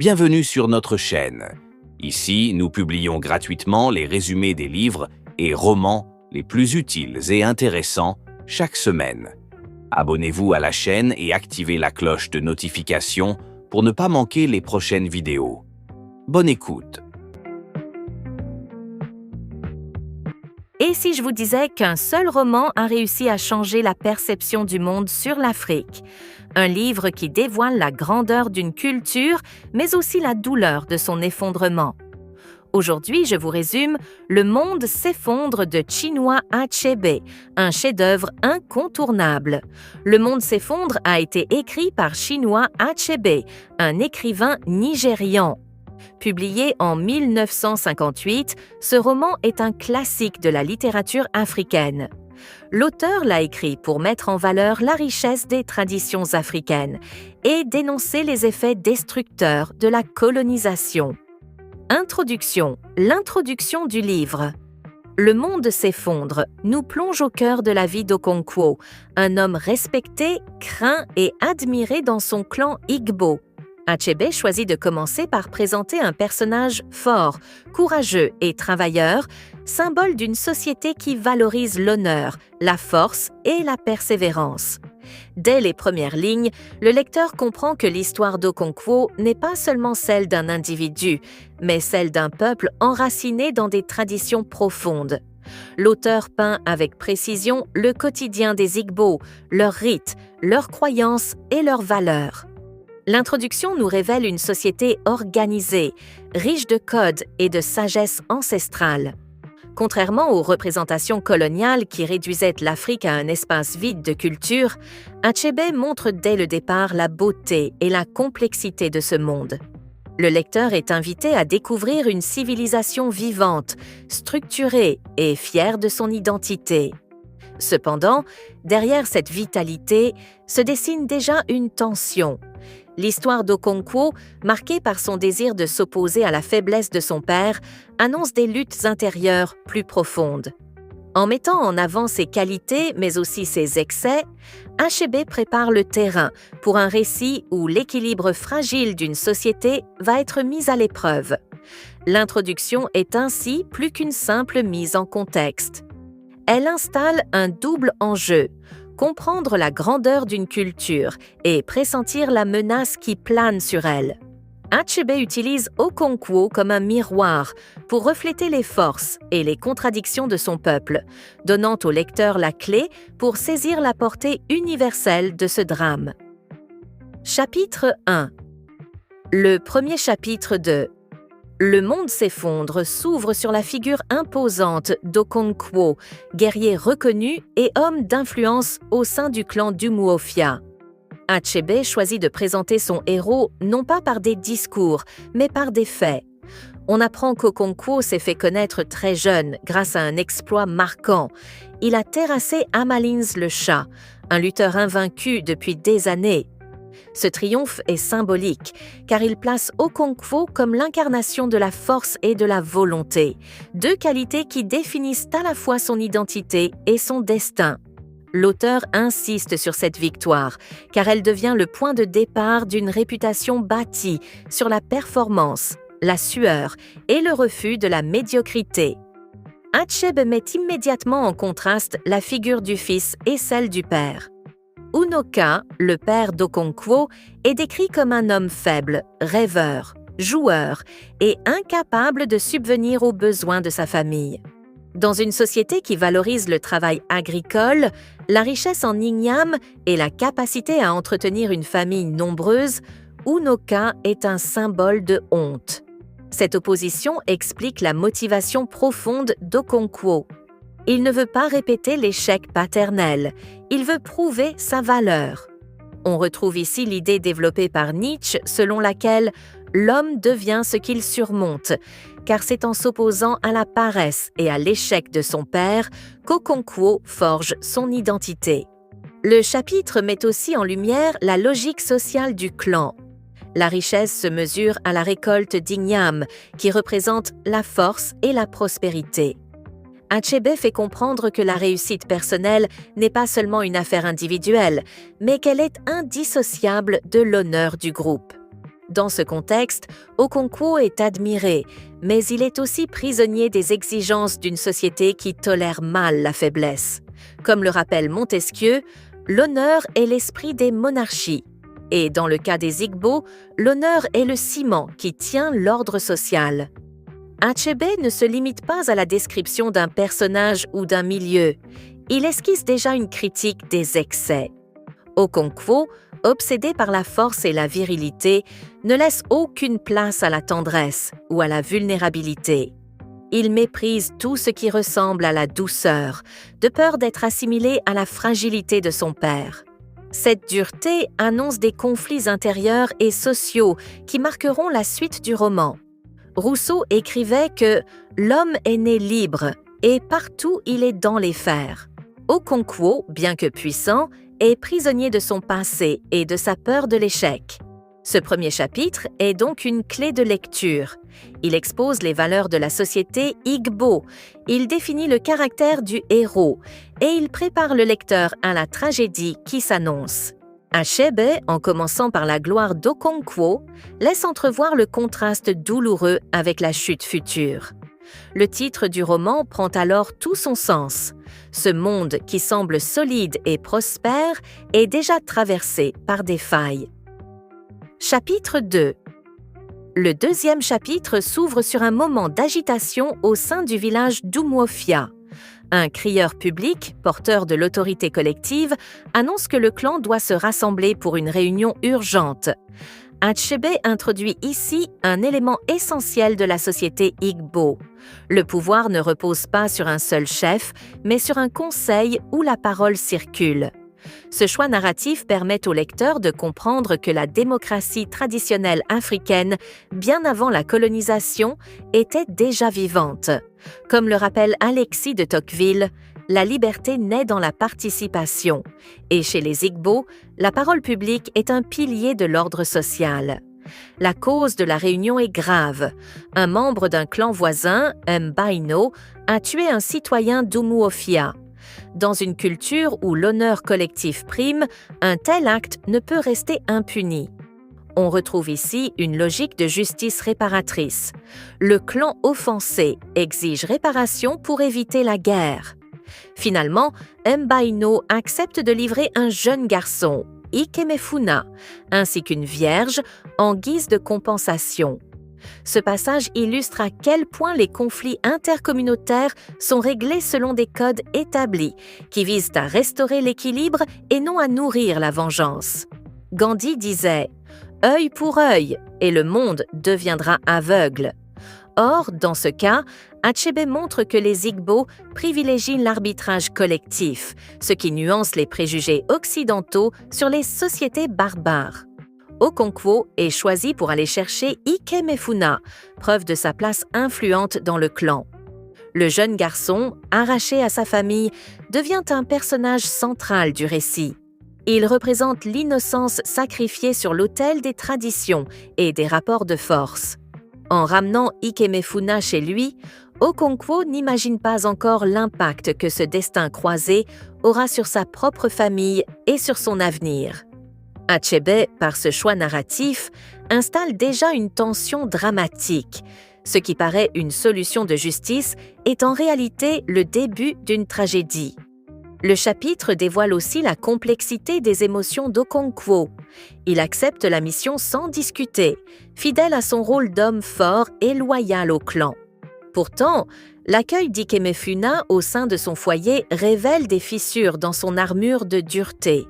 Bienvenue sur notre chaîne. Ici, nous publions gratuitement les résumés des livres et romans les plus utiles et intéressants chaque semaine. Abonnez-vous à la chaîne et activez la cloche de notification pour ne pas manquer les prochaines vidéos. Bonne écoute. Et si je vous disais qu'un seul roman a réussi à changer la perception du monde sur l'Afrique? Un livre qui dévoile la grandeur d'une culture, mais aussi la douleur de son effondrement. Aujourd'hui, je vous résume Le monde s'effondre de Chinua Achebe, un chef-d'œuvre incontournable. Le monde s'effondre a été écrit par Chinua Achebe, un écrivain nigérian. Publié en 1958, ce roman est un classique de la littérature africaine. L'auteur l'a écrit pour mettre en valeur la richesse des traditions africaines et dénoncer les effets destructeurs de la colonisation. Introduction. L'introduction du livre. Le monde s'effondre nous plonge au cœur de la vie d'Okonkwo, un homme respecté, craint et admiré dans son clan Igbo. Achebe choisit de commencer par présenter un personnage fort, courageux et travailleur, symbole d'une société qui valorise l'honneur, la force et la persévérance. Dès les premières lignes, le lecteur comprend que l'histoire d'Okonkwo n'est pas seulement celle d'un individu, mais celle d'un peuple enraciné dans des traditions profondes. L'auteur peint avec précision le quotidien des Igbo, leurs rites, leurs croyances et leurs valeurs. L'introduction nous révèle une société organisée, riche de codes et de sagesse ancestrale. Contrairement aux représentations coloniales qui réduisaient l'Afrique à un espace vide de culture, Achebe montre dès le départ la beauté et la complexité de ce monde. Le lecteur est invité à découvrir une civilisation vivante, structurée et fière de son identité. Cependant, derrière cette vitalité se dessine déjà une tension. L'histoire d'Okonkwo, marquée par son désir de s'opposer à la faiblesse de son père, annonce des luttes intérieures plus profondes. En mettant en avant ses qualités, mais aussi ses excès, Achebe prépare le terrain pour un récit où l'équilibre fragile d'une société va être mis à l'épreuve. L'introduction est ainsi plus qu'une simple mise en contexte. Elle installe un double enjeu: comprendre la grandeur d'une culture et pressentir la menace qui plane sur elle. Achebe utilise Okonkwo comme un miroir pour refléter les forces et les contradictions de son peuple, donnant au lecteur la clé pour saisir la portée universelle de ce drame. Chapitre 1. Le premier chapitre de Le monde s'effondre s'ouvre sur la figure imposante d'Okonkwo, guerrier reconnu et homme d'influence au sein du clan d'Umuofia. Achebe choisit de présenter son héros non pas par des discours, mais par des faits. On apprend qu'Okonkwo s'est fait connaître très jeune grâce à un exploit marquant. Il a terrassé Amalins le chat, un lutteur invaincu depuis des années. Ce triomphe est symbolique, car il place Okonkwo comme l'incarnation de la force et de la volonté, deux qualités qui définissent à la fois son identité et son destin. L'auteur insiste sur cette victoire, car elle devient le point de départ d'une réputation bâtie sur la performance, la sueur et le refus de la médiocrité. Achebe met immédiatement en contraste la figure du fils et celle du père. Unoka, le père d'Okonkwo, est décrit comme un homme faible, rêveur, joueur et incapable de subvenir aux besoins de sa famille. Dans une société qui valorise le travail agricole, la richesse en igname et la capacité à entretenir une famille nombreuse, Unoka est un symbole de honte. Cette opposition explique la motivation profonde d'Okonkwo. Il ne veut pas répéter l'échec paternel, il veut prouver sa valeur. On retrouve ici l'idée développée par Nietzsche selon laquelle l'homme devient ce qu'il surmonte, car c'est en s'opposant à la paresse et à l'échec de son père qu'Okonkwo forge son identité. Le chapitre met aussi en lumière la logique sociale du clan. La richesse se mesure à la récolte d'igname, qui représente la force et la prospérité. Achebe fait comprendre que la réussite personnelle n'est pas seulement une affaire individuelle, mais qu'elle est indissociable de l'honneur du groupe. Dans ce contexte, Okonkwo est admiré, mais il est aussi prisonnier des exigences d'une société qui tolère mal la faiblesse. Comme le rappelle Montesquieu, l'honneur est l'esprit des monarchies. Et dans le cas des Igbo, l'honneur est le ciment qui tient l'ordre social. Achebe ne se limite pas à la description d'un personnage ou d'un milieu. Il esquisse déjà une critique des excès. Okonkwo, obsédé par la force et la virilité, ne laisse aucune place à la tendresse ou à la vulnérabilité. Il méprise tout ce qui ressemble à la douceur, de peur d'être assimilé à la fragilité de son père. Cette dureté annonce des conflits intérieurs et sociaux qui marqueront la suite du roman. Rousseau écrivait que « l'homme est né libre et partout il est dans les fers ». Okonkwo, bien que puissant, est prisonnier de son passé et de sa peur de l'échec. Ce premier chapitre est donc une clé de lecture. Il expose les valeurs de la société Igbo, il définit le caractère du héros et il prépare le lecteur à la tragédie qui s'annonce. Achebe, en commençant par la gloire d'Okonkwo, laisse entrevoir le contraste douloureux avec la chute future. Le titre du roman prend alors tout son sens. Ce monde qui semble solide et prospère est déjà traversé par des failles. Chapitre 2. Le deuxième chapitre s'ouvre sur un moment d'agitation au sein du village d'Umuofia. Un crieur public, porteur de l'autorité collective, annonce que le clan doit se rassembler pour une réunion urgente. Achebe introduit ici un élément essentiel de la société Igbo. Le pouvoir ne repose pas sur un seul chef, mais sur un conseil où la parole circule. Ce choix narratif permet au lecteur de comprendre que la démocratie traditionnelle africaine, bien avant la colonisation, était déjà vivante. Comme le rappelle Alexis de Tocqueville, la liberté naît dans la participation. Et chez les Igbo, la parole publique est un pilier de l'ordre social. La cause de la réunion est grave. Un membre d'un clan voisin, Mbaino, a tué un citoyen d'Umuofia. Dans une culture où l'honneur collectif prime, un tel acte ne peut rester impuni. On retrouve ici une logique de justice réparatrice. Le clan offensé exige réparation pour éviter la guerre. Finalement, Mbaino accepte de livrer un jeune garçon, Ikemefuna, ainsi qu'une vierge, en guise de compensation. Ce passage illustre à quel point les conflits intercommunautaires sont réglés selon des codes établis, qui visent à restaurer l'équilibre et non à nourrir la vengeance. Gandhi disait « œil pour œil, et le monde deviendra aveugle ». Or, dans ce cas, Achebe montre que les Igbo privilégient l'arbitrage collectif, ce qui nuance les préjugés occidentaux sur les sociétés barbares. Okonkwo est choisi pour aller chercher Ikemefuna, preuve de sa place influente dans le clan. Le jeune garçon, arraché à sa famille, devient un personnage central du récit. Il représente l'innocence sacrifiée sur l'autel des traditions et des rapports de force. En ramenant Ikemefuna chez lui, Okonkwo n'imagine pas encore l'impact que ce destin croisé aura sur sa propre famille et sur son avenir. Achebe, par ce choix narratif, installe déjà une tension dramatique. Ce qui paraît une solution de justice est en réalité le début d'une tragédie. Le chapitre dévoile aussi la complexité des émotions d'Okonkwo. Il accepte la mission sans discuter, fidèle à son rôle d'homme fort et loyal au clan. Pourtant, l'accueil d'Ikemefuna au sein de son foyer révèle des fissures dans son armure de dureté.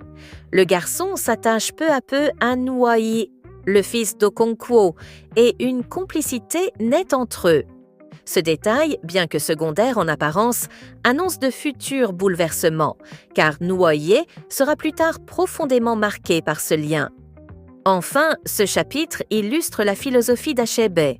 Le garçon s'attache peu à peu à Nuai, le fils d'Okonkwo, et une complicité naît entre eux. Ce détail, bien que secondaire en apparence, annonce de futurs bouleversements, car Nuai sera plus tard profondément marqué par ce lien. Enfin, ce chapitre illustre la philosophie d'Achebe.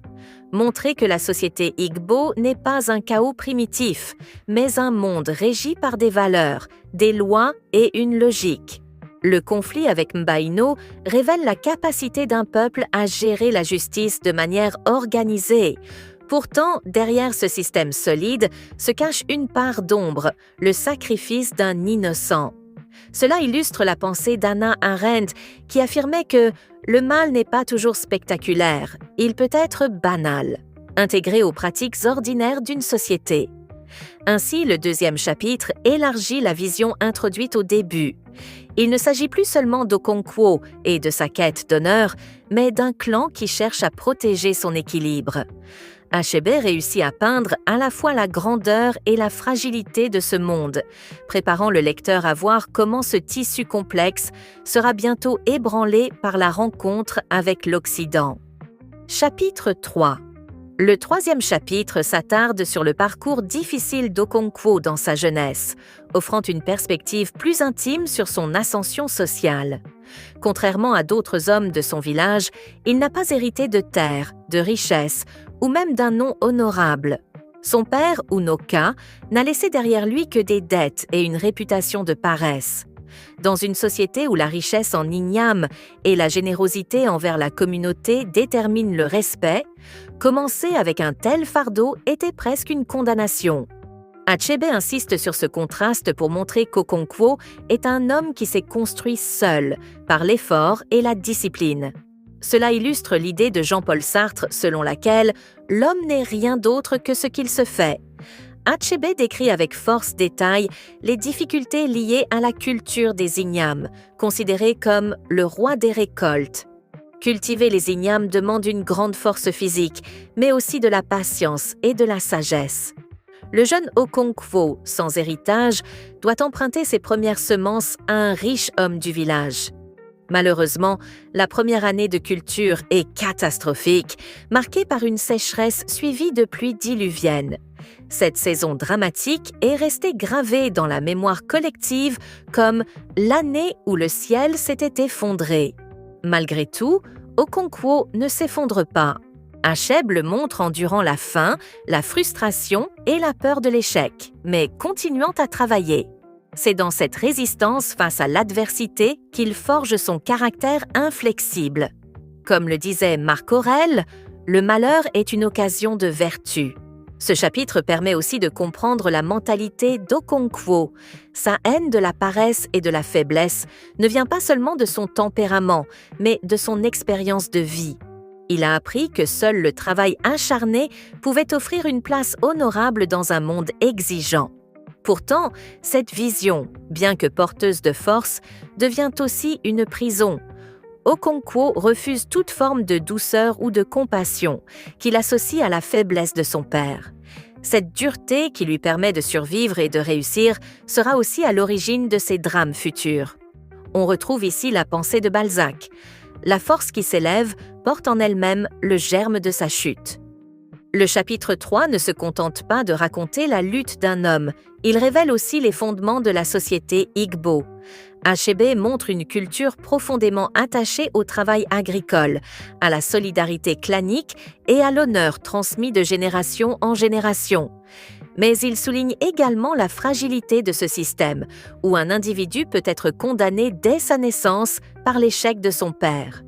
Montrer que la société Igbo n'est pas un chaos primitif, mais un monde régi par des valeurs, des lois et une logique. Le conflit avec Mbaino révèle la capacité d'un peuple à gérer la justice de manière organisée. Pourtant, derrière ce système solide se cache une part d'ombre, le sacrifice d'un innocent. Cela illustre la pensée d'Hannah Arendt qui affirmait que le mal n'est pas toujours spectaculaire, il peut être banal, intégré aux pratiques ordinaires d'une société. Ainsi, le deuxième chapitre élargit la vision introduite au début. Il ne s'agit plus seulement d'Okonkwo et de sa quête d'honneur, mais d'un clan qui cherche à protéger son équilibre. Achebe réussit à peindre à la fois la grandeur et la fragilité de ce monde, préparant le lecteur à voir comment ce tissu complexe sera bientôt ébranlé par la rencontre avec l'Occident. Chapitre 3. Le troisième chapitre s'attarde sur le parcours difficile d'Okonkwo dans sa jeunesse, offrant une perspective plus intime sur son ascension sociale. Contrairement à d'autres hommes de son village, il n'a pas hérité de terre, de richesses ou même d'un nom honorable. Son père, Unoka, n'a laissé derrière lui que des dettes et une réputation de paresse. Dans une société où la richesse en igname et la générosité envers la communauté déterminent le respect, commencer avec un tel fardeau était presque une condamnation. Achebe insiste sur ce contraste pour montrer qu'Okonkwo est un homme qui s'est construit seul, par l'effort et la discipline. Cela illustre l'idée de Jean-Paul Sartre selon laquelle l'homme n'est rien d'autre que ce qu'il se fait. Achebe décrit avec force détail les difficultés liées à la culture des ignames, considéré comme le roi des récoltes. Cultiver les ignames demande une grande force physique, mais aussi de la patience et de la sagesse. Le jeune Okonkwo, sans héritage, doit emprunter ses premières semences à un riche homme du village. Malheureusement, la première année de culture est catastrophique, marquée par une sécheresse suivie de pluies diluviennes. Cette saison dramatique est restée gravée dans la mémoire collective comme l'année où le ciel s'était effondré. Malgré tout, Okonkwo ne s'effondre pas. Achebe le montre endurant la faim, la frustration et la peur de l'échec, mais continuant à travailler. C'est dans cette résistance face à l'adversité qu'il forge son caractère inflexible. Comme le disait Marc Aurèle, le malheur est une occasion de vertu. Ce chapitre permet aussi de comprendre la mentalité d'Okonkwo. Sa haine de la paresse et de la faiblesse ne vient pas seulement de son tempérament, mais de son expérience de vie. Il a appris que seul le travail acharné pouvait offrir une place honorable dans un monde exigeant. Pourtant, cette vision, bien que porteuse de force, devient aussi une prison. Okonkwo refuse toute forme de douceur ou de compassion qu'il associe à la faiblesse de son père. Cette dureté qui lui permet de survivre et de réussir sera aussi à l'origine de ses drames futurs. On retrouve ici la pensée de Balzac. La force qui s'élève porte en elle-même le germe de sa chute. Le chapitre 3 ne se contente pas de raconter la lutte d'un homme, il révèle aussi les fondements de la société Igbo. Achebe montre une culture profondément attachée au travail agricole, à la solidarité clanique et à l'honneur transmis de génération en génération. Mais il souligne également la fragilité de ce système, où un individu peut être condamné dès sa naissance par l'échec de son père.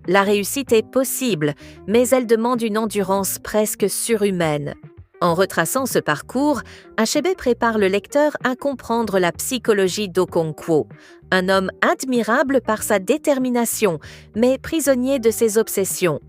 La réussite est possible, mais elle demande une endurance presque surhumaine. En retraçant ce parcours, Achebe prépare le lecteur à comprendre la psychologie d'Okonkwo, un homme admirable par sa détermination, mais prisonnier de ses obsessions.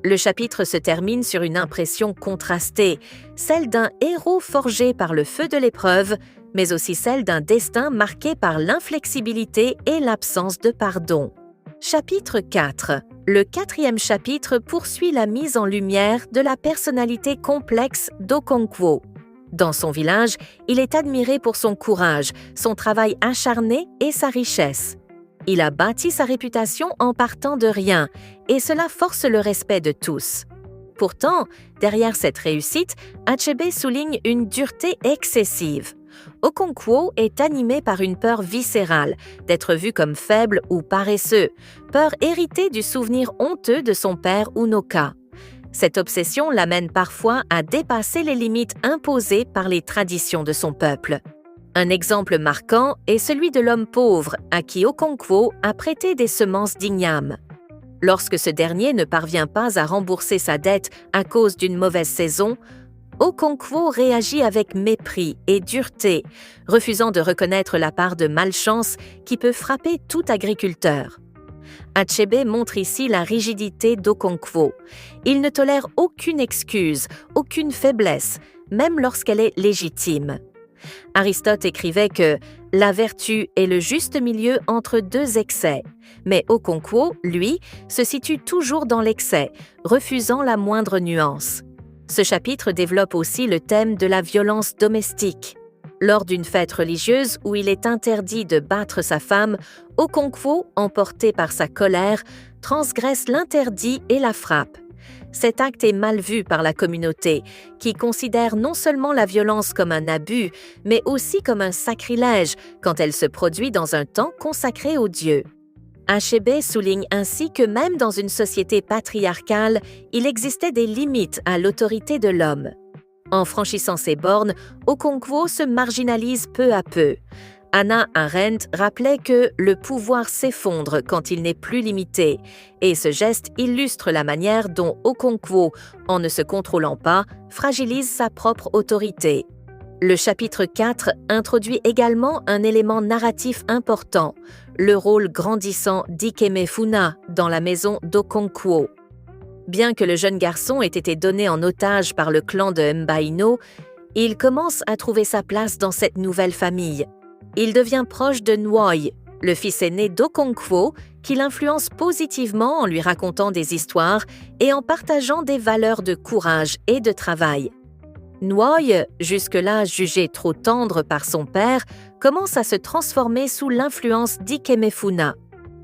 Le chapitre se termine sur une impression contrastée, celle d'un héros forgé par le feu de l'épreuve, mais aussi celle d'un destin marqué par l'inflexibilité et l'absence de pardon. Chapitre 4. Le quatrième chapitre poursuit la mise en lumière de la personnalité complexe d'Okonkwo. Dans son village, il est admiré pour son courage, son travail acharné et sa richesse. Il a bâti sa réputation en partant de rien, et cela force le respect de tous. Pourtant, derrière cette réussite, Achebe souligne une dureté excessive. Okonkwo est animé par une peur viscérale, d'être vu comme faible ou paresseux, peur héritée du souvenir honteux de son père Unoka. Cette obsession l'amène parfois à dépasser les limites imposées par les traditions de son peuple. Un exemple marquant est celui de l'homme pauvre à qui Okonkwo a prêté des semences d'igname. Lorsque ce dernier ne parvient pas à rembourser sa dette à cause d'une mauvaise saison, Okonkwo réagit avec mépris et dureté, refusant de reconnaître la part de malchance qui peut frapper tout agriculteur. Achebe montre ici la rigidité d'Okonkwo. Il ne tolère aucune excuse, aucune faiblesse, même lorsqu'elle est légitime. Aristote écrivait que « la vertu est le juste milieu entre deux excès », mais Okonkwo, lui, se situe toujours dans l'excès, refusant la moindre nuance. Ce chapitre développe aussi le thème de la violence domestique. Lors d'une fête religieuse où il est interdit de battre sa femme, Okonkwo, emporté par sa colère, transgresse l'interdit et la frappe. Cet acte est mal vu par la communauté, qui considère non seulement la violence comme un abus, mais aussi comme un sacrilège quand elle se produit dans un temps consacré aux dieux. Achebe souligne ainsi que même dans une société patriarcale, il existait des limites à l'autorité de l'homme. En franchissant ces bornes, Okonkwo se marginalise peu à peu. Hannah Arendt rappelait que le pouvoir s'effondre quand il n'est plus limité, et ce geste illustre la manière dont Okonkwo, en ne se contrôlant pas, fragilise sa propre autorité. Le chapitre 4 introduit également un élément narratif important, le rôle grandissant d'Ikemefuna dans la maison d'Okonkwo. Bien que le jeune garçon ait été donné en otage par le clan de Mbaino, il commence à trouver sa place dans cette nouvelle famille. Il devient proche de Nwoy, le fils aîné d'Okonkwo, qui l'influence positivement en lui racontant des histoires et en partageant des valeurs de courage et de travail. Nwoy, jusque-là jugé trop tendre par son père, commence à se transformer sous l'influence d'Ikemefuna.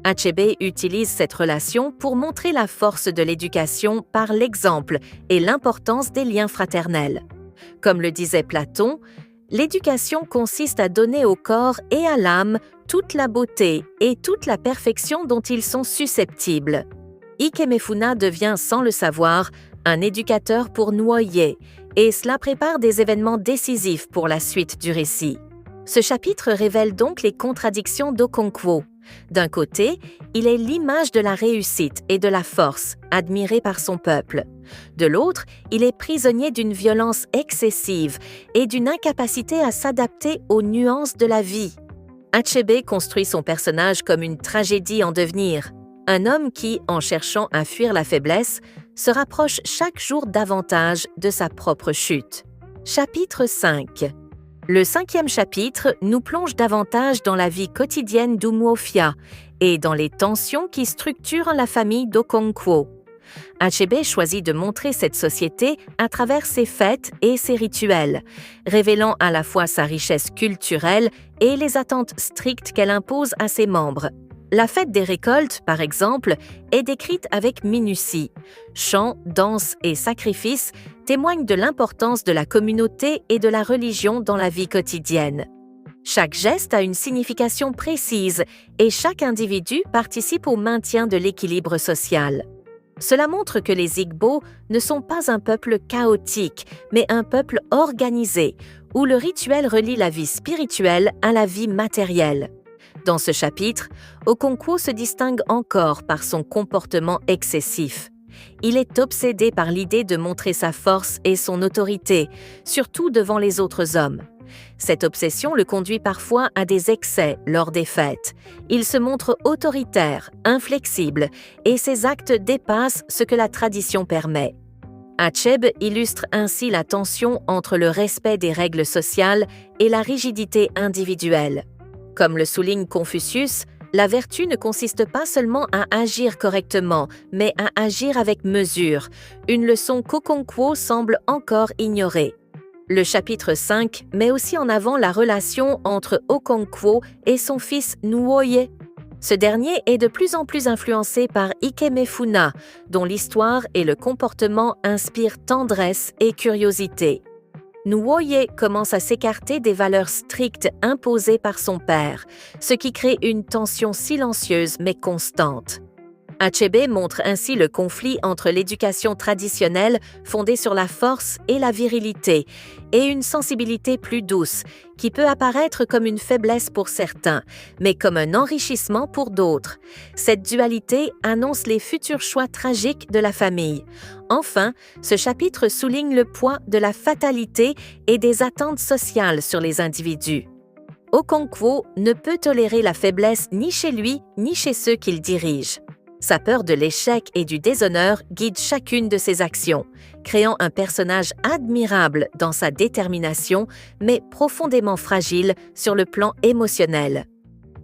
Achebe utilise cette relation pour montrer la force de l'éducation par l'exemple et l'importance des liens fraternels. Comme le disait Platon, l'éducation consiste à donner au corps et à l'âme toute la beauté et toute la perfection dont ils sont susceptibles. Ikemefuna devient, sans le savoir, un éducateur pour Nwoye, et cela prépare des événements décisifs pour la suite du récit. Ce chapitre révèle donc les contradictions d'Okonkwo. D'un côté, il est l'image de la réussite et de la force, admirée par son peuple. De l'autre, il est prisonnier d'une violence excessive et d'une incapacité à s'adapter aux nuances de la vie. Achebe construit son personnage comme une tragédie en devenir, un homme qui, en cherchant à fuir la faiblesse, se rapproche chaque jour davantage de sa propre chute. Chapitre 5. Le 5e chapitre nous plonge davantage dans la vie quotidienne d'Umuofia et dans les tensions qui structurent la famille d'Okonkwo. Achebe choisit de montrer cette société à travers ses fêtes et ses rituels, révélant à la fois sa richesse culturelle et les attentes strictes qu'elle impose à ses membres. La fête des récoltes, par exemple, est décrite avec minutie. Chants, danses et sacrifices témoignent de l'importance de la communauté et de la religion dans la vie quotidienne. Chaque geste a une signification précise et chaque individu participe au maintien de l'équilibre social. Cela montre que les Igbo ne sont pas un peuple chaotique, mais un peuple organisé, où le rituel relie la vie spirituelle à la vie matérielle. Dans ce chapitre, Okonkwo se distingue encore par son comportement excessif. Il est obsédé par l'idée de montrer sa force et son autorité, surtout devant les autres hommes. Cette obsession le conduit parfois à des excès lors des fêtes. Il se montre autoritaire, inflexible, et ses actes dépassent ce que la tradition permet. Achebe illustre ainsi la tension entre le respect des règles sociales et la rigidité individuelle. Comme le souligne Confucius, la vertu ne consiste pas seulement à agir correctement, mais à agir avec mesure, une leçon qu'Okonkwo semble encore ignorer. Le chapitre 5 met aussi en avant la relation entre Okonkwo et son fils Nwoye. Ce dernier est de plus en plus influencé par Ikemefuna, dont l'histoire et le comportement inspirent tendresse et curiosité. Nwoye commence à s'écarter des valeurs strictes imposées par son père, ce qui crée une tension silencieuse mais constante. Achebe montre ainsi le conflit entre l'éducation traditionnelle fondée sur la force et la virilité, et une sensibilité plus douce, qui peut apparaître comme une faiblesse pour certains, mais comme un enrichissement pour d'autres. Cette dualité annonce les futurs choix tragiques de la famille. Enfin, ce chapitre souligne le poids de la fatalité et des attentes sociales sur les individus. Okonkwo ne peut tolérer la faiblesse ni chez lui ni chez ceux qu'il dirige. Sa peur de l'échec et du déshonneur guide chacune de ses actions, créant un personnage admirable dans sa détermination, mais profondément fragile sur le plan émotionnel.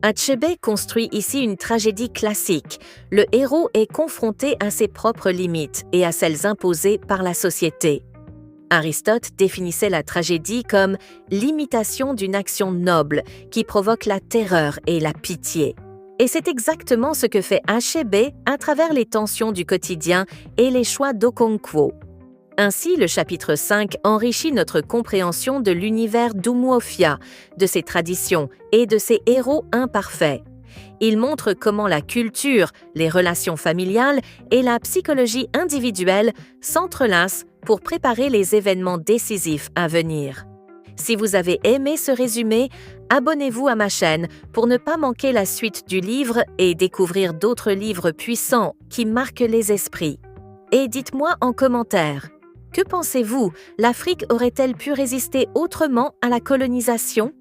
Achebe construit ici une tragédie classique. Le héros est confronté à ses propres limites et à celles imposées par la société. Aristote définissait la tragédie comme l'imitation d'une action noble qui provoque la terreur et la pitié. Et c'est exactement ce que fait Achebe à travers les tensions du quotidien et les choix d'Okonkwo. Ainsi, le chapitre 5 enrichit notre compréhension de l'univers d'Umuofia, de ses traditions et de ses héros imparfaits. Il montre comment la culture, les relations familiales et la psychologie individuelle s'entrelacent pour préparer les événements décisifs à venir. Si vous avez aimé ce résumé, abonnez-vous à ma chaîne pour ne pas manquer la suite du livre et découvrir d'autres livres puissants qui marquent les esprits. Et dites-moi en commentaire, que pensez-vous, l'Afrique aurait-elle pu résister autrement à la colonisation ?